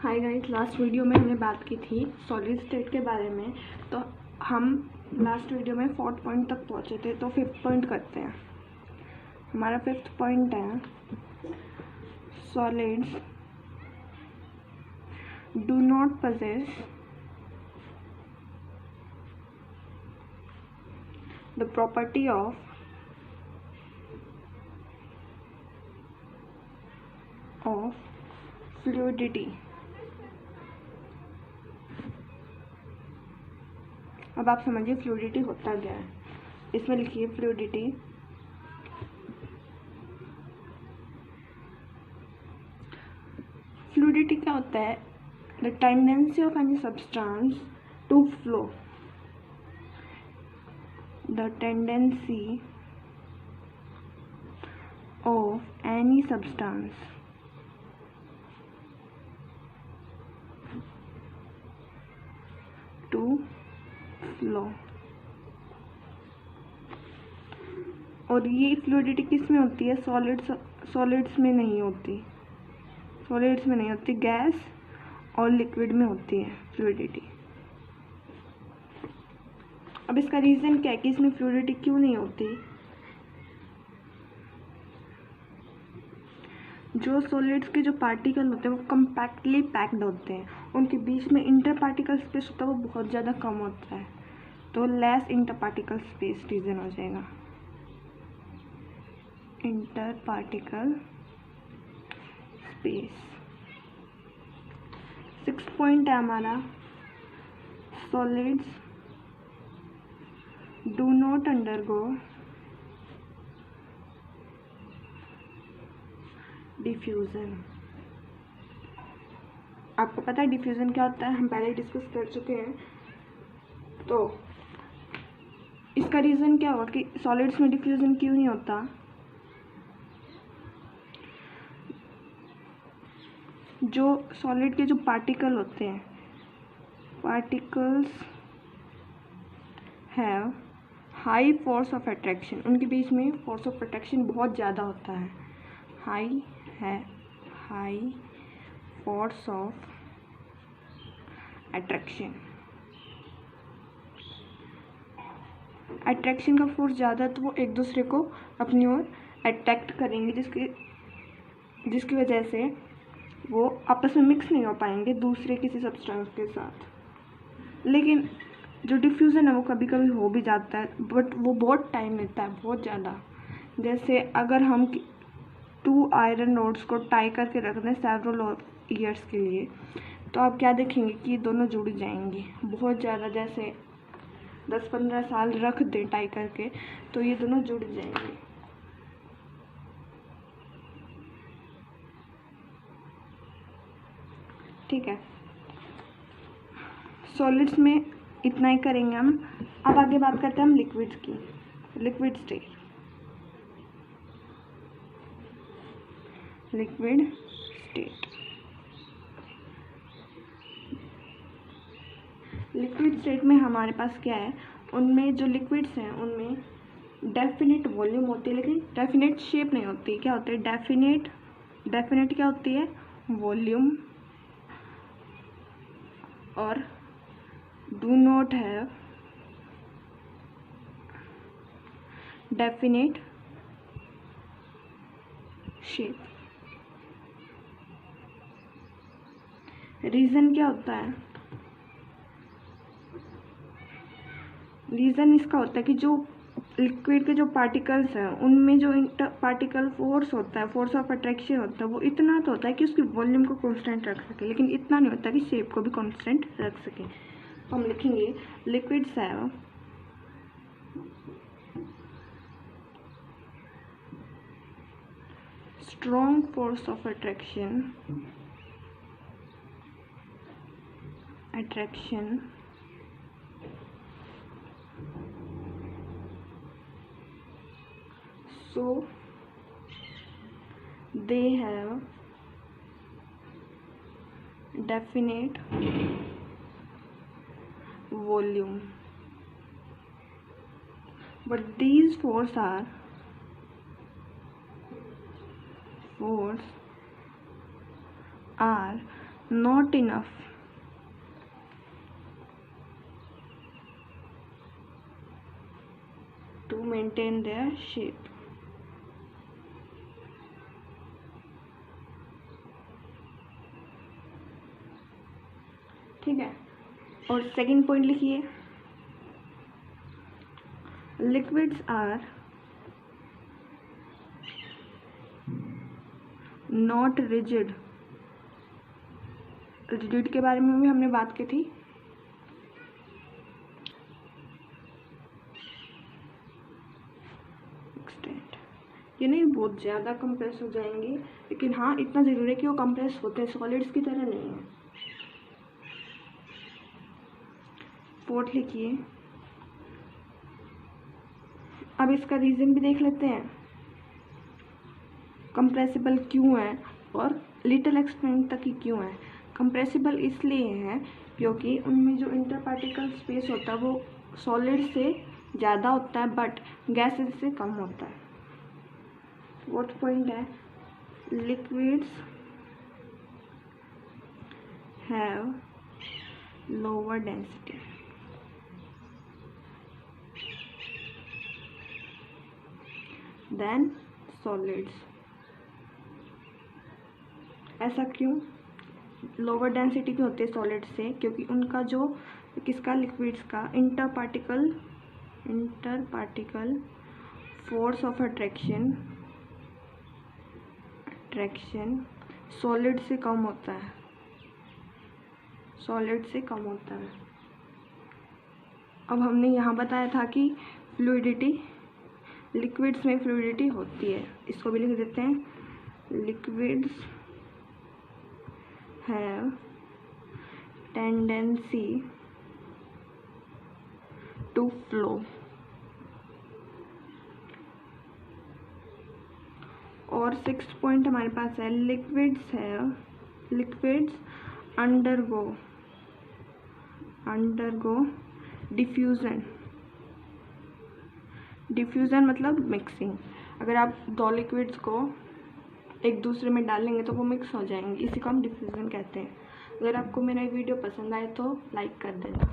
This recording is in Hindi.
हाय गाइस, लास्ट वीडियो में हमने बात की थी सॉलिड स्टेट के बारे में। तो हम लास्ट वीडियो में 4th पॉइंट तक पहुंचे थे, तो 5th पॉइंट करते हैं। हमारा 5th पॉइंट है solids do not possess the property of fluidity। अब आप समझिए फ्लूइडिटी होता क्या है। इसमें लिखिए फ्लूइडिटी फ्लूइडिटी क्या होता है? The tendency of any substance to flow, the tendency of any substance to flow. और ये फ्लूइडिटी किस में होती है? सॉलिड्स में नहीं होती, गैस और लिक्विड में होती है फ्लूइडिटी। अब इसका रीज़न क्या है कि इसमें फ्लूइडिटी क्यों नहीं होती? जो सॉलिड्स के जो पार्टिकल होते हैं वो कम्पैक्टली पैक्ड होते हैं, उनके बीच में इंटर पार्टिकल स्पेस होता है वो बहुत ज़्यादा कम होता है, तो less inter particle space reason हो जाएगा। Inter particle space. 6th point है हमारा solids do not undergo diffusion. आपको पता है डिफ्यूजन क्या होता है? हम पहले ही डिस्कस कर चुके हैं। तो इसका रीज़न क्या होगा कि सॉलिड्स में डिफ्यूजन क्यों नहीं होता? जो सॉलिड के जो पार्टिकल होते हैं, particles have high force of attraction, उनके बीच में फोर्स ऑफ अट्रैक्शन बहुत ज़्यादा होता है। हाई फोर्स ऑफ अट्रैक्शन का फोर्स ज़्यादा है, तो वो एक दूसरे को अपनी ओर अट्रैक्ट करेंगे, जिसकी वजह से वो आपस में मिक्स नहीं हो पाएंगे दूसरे किसी सब्सटेंस के साथ। लेकिन जो डिफ्यूज़न है वो कभी कभी हो भी जाता है, बट वो बहुत टाइम लेता है, बहुत ज़्यादा। जैसे अगर हम 2 आयरन रोड्स को टाई करके रख दें सेवरल ईयर्स के लिए, तो आप क्या देखेंगे कि दोनों जुड़ जाएंगे बहुत ज़्यादा। जैसे 10-15 साल रख दें टाई करके, तो ये दोनों जुड़ जाएंगे। ठीक है, सॉलिड्स में इतना ही करेंगे हम। अब आगे बात करते हैं हम लिक्विड्स की। लिक्विड स्टेट में हमारे पास क्या है? उनमें जो लिक्विड्स हैं उनमें डेफिनेट वॉल्यूम होती है, लेकिन डेफिनेट शेप नहीं होती। क्या होती है? डेफिनेट क्या होती है? वॉल्यूम। और do not have definite shape. Reason क्या होता है? रीज़न इसका होता है कि जो लिक्विड के जो पार्टिकल्स हैं उनमें जो इंटर पार्टिकल फोर्स होता है, फोर्स ऑफ अट्रैक्शन होता है, वो इतना तो होता है कि उसकी वॉल्यूम को कांस्टेंट रख सके, लेकिन इतना नहीं होता कि शेप को भी कांस्टेंट रख सके। तो हम लिखेंगे liquids have strong force of attraction so they have definite volume, but these forces are not enough to maintain their shape. ठीक है, और सेकंड पॉइंट लिखिए, liquids are not rigid. Rigid के बारे में भी हमने बात की थी। एक्सटेंट, ये नहीं बहुत ज़्यादा कंप्रेस हो जाएंगे, लेकिन हाँ इतना ज़रूर है कि वो कंप्रेस होते हैं, सॉलिड्स की तरह नहीं है। फोर्थ लिखिए, अब इसका रीज़न भी देख लेते हैं, कंप्रेसिबल क्यों है और लिटिल एक्सटेंट तक ही क्यों है। कंप्रेसिबल इसलिए है क्योंकि उनमें जो इंटर पार्टिकल स्पेस होता है वो सॉलिड से ज़्यादा होता है बट गैसेस से कम होता है। फोर्थ पॉइंट है, liquids have lower density. Than solids. ऐसा क्यों? लोअर डेंसिटी क्यों होती है सॉलिड से? क्योंकि उनका जो किसका, लिक्विड्स का inter particle force of attraction solid से कम होता है, सॉलिड से कम होता है। अब हमने यहाँ बताया था कि फ्लूइडिटी, लिक्विड्स में फ्लूइडिटी होती है, इसको भी लिख देते हैं, liquids have tendency to flow. और सिक्स्थ पॉइंट हमारे पास है, लिक्विड्स अंडरगो डिफ्यूज़न मतलब मिक्सिंग। अगर आप दो लिक्विड्स को एक दूसरे में डालेंगे तो वो मिक्स हो जाएंगे, इसी को हम डिफ्यूज़न कहते हैं। अगर आपको मेरा वीडियो पसंद आए तो लाइक कर देना।